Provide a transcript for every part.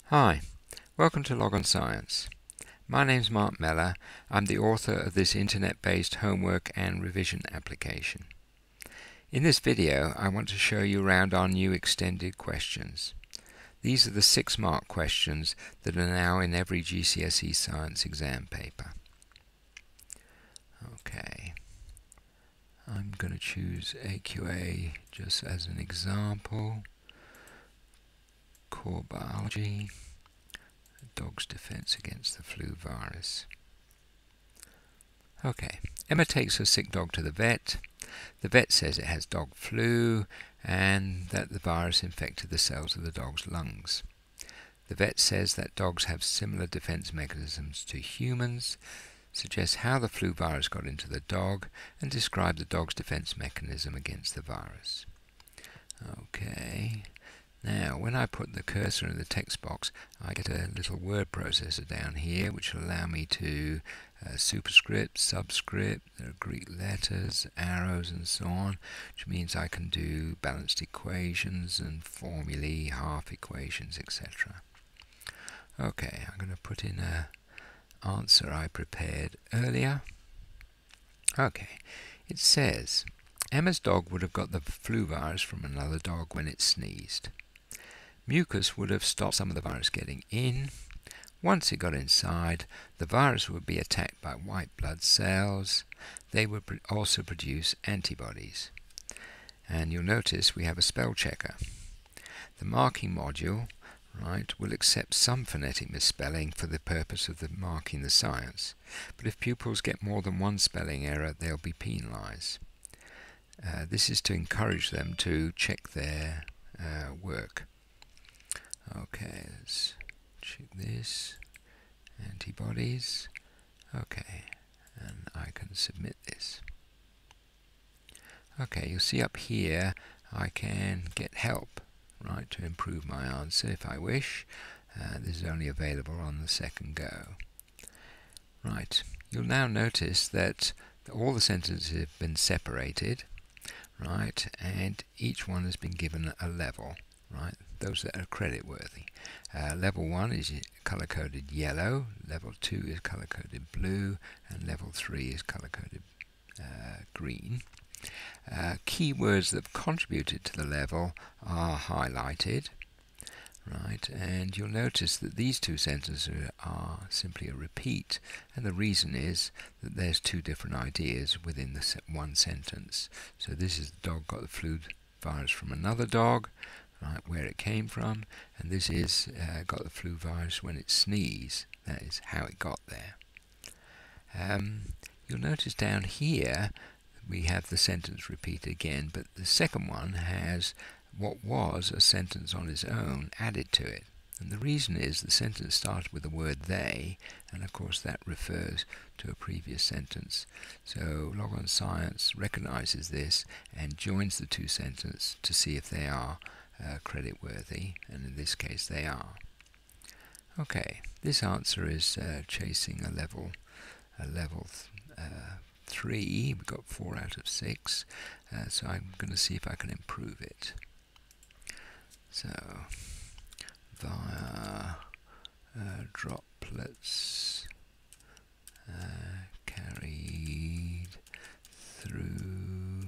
Hi, welcome to LogOn Science. My name's Mark Meller. I'm the author of this internet-based homework and revision application. In this video, I want to show you around our new extended questions. These are the 6-mark questions that are now in every GCSE science exam paper. Okay, I'm going to choose AQA just as an example. Core biology. Dog's defense against the flu virus. Okay, Emma takes her sick dog to the vet. The vet says it has dog flu and that the virus infected the cells of the dog's lungs. The vet says that dogs have similar defense mechanisms to humans, suggests how the flu virus got into the dog, and describe the dog's defense mechanism against the virus. Okay. Now, when I put the cursor in the text box, I get a little word processor down here which will allow me to superscript, subscript, there are Greek letters, arrows and so on, which means I can do balanced equations and formulae, half equations, etc. Okay, I'm going to put in an answer I prepared earlier. Okay, it says, Emma's dog would have got the flu virus from another dog when it sneezed. Mucus would have stopped some of the virus getting in. Once it got inside, the virus would be attacked by white blood cells. They would also produce antibodies. And you'll notice we have a spell checker. The marking module, will accept some phonetic misspelling for the purpose of marking the science. But if pupils get more than one spelling error, they'll be penalized. This is to encourage them to check their work. Okay, let's check this. Antibodies. Okay, and I can submit this. Okay, you'll see up here I can get help, to improve my answer if I wish. This is only available on the second go. You'll now notice that all the sentences have been separated, and each one has been given a level. Those that are credit-worthy. Level 1 is color-coded yellow, level 2 is color-coded blue, and level 3 is color-coded green. Keywords that have contributed to the level are highlighted, and you'll notice that these two sentences are simply a repeat, and the reason is that there's two different ideas within the one sentence. So this is the dog got the flu virus from another dog, where it came from, and this is got the flu virus when it sneezed. That is how it got there. You'll notice down here we have the sentence repeat again, but the second one has what was a sentence on its own added to it. And the reason is the sentence started with the word they, and of course that refers to a previous sentence. So LogOn Science recognizes this and joins the two sentences to see if they are credit-worthy, and in this case they are. Okay, this answer is chasing a level 3. We've got 4 out of 6, so I'm going to see if I can improve it. So, via droplets carried through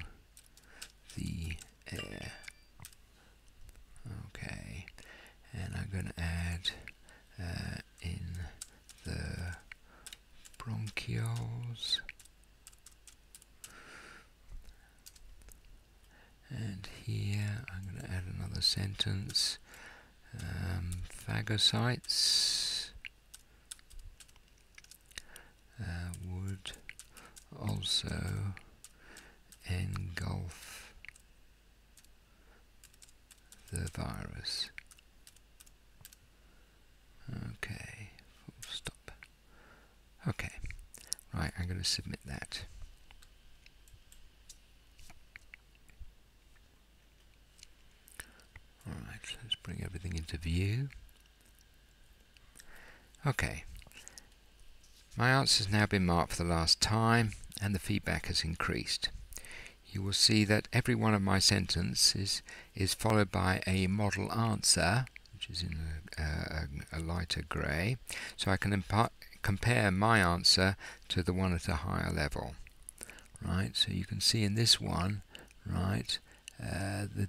the air. Okay, and I'm going to add in the bronchioles, and here I'm going to add another sentence. Phagocytes would also engulf the virus. Okay, full stop. Okay, I'm going to submit that. Let's bring everything into view. Okay, my answer has now been marked for the last time, and the feedback has increased. You will see that every one of my sentences is followed by a model answer, which is in a lighter grey. So I can compare my answer to the one at a higher level. Right, so you can see in this one, right, the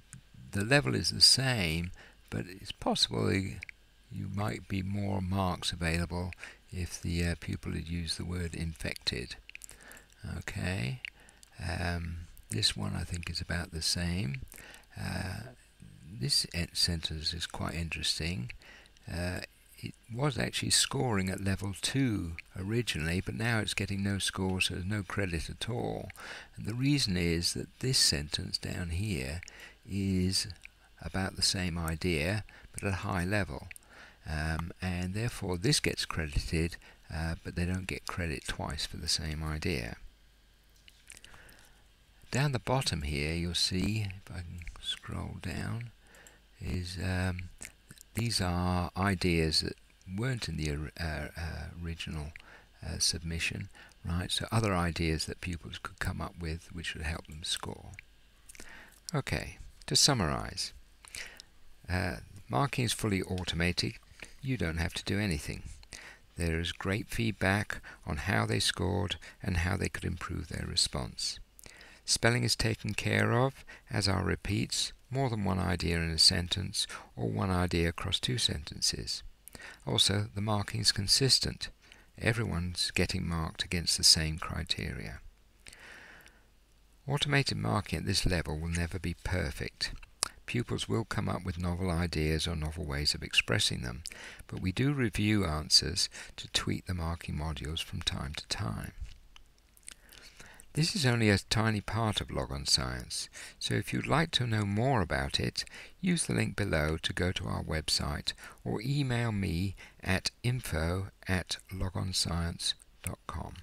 level is the same, but it's possible you might be more marks available if the pupil had used the word infected. Okay, this one I think is about the same. This sentence is quite interesting. It was actually scoring at level 2 originally, but now it's getting no score, so there's no credit at all. And the reason is that this sentence down here is about the same idea, but at a high level. And therefore this gets credited, but they don't get credit twice for the same idea. Down the bottom here you'll see, if I can scroll down, is these are ideas that weren't in the original submission, right? So other ideas that pupils could come up with which would help them score. Okay, to summarize, marking is fully automated. You don't have to do anything. There is great feedback on how they scored and how they could improve their response. Spelling is taken care of, as are repeats, more than one idea in a sentence, or one idea across 2 sentences. Also, the marking is consistent. Everyone's getting marked against the same criteria. Automated marking at this level will never be perfect. Pupils will come up with novel ideas or novel ways of expressing them, but we do review answers to tweak the marking modules from time to time. This is only a tiny part of LogOn Science, so if you'd like to know more about it, use the link below to go to our website or email me at info@logonscience.com.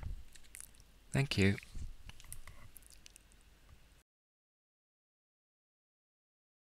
Thank you.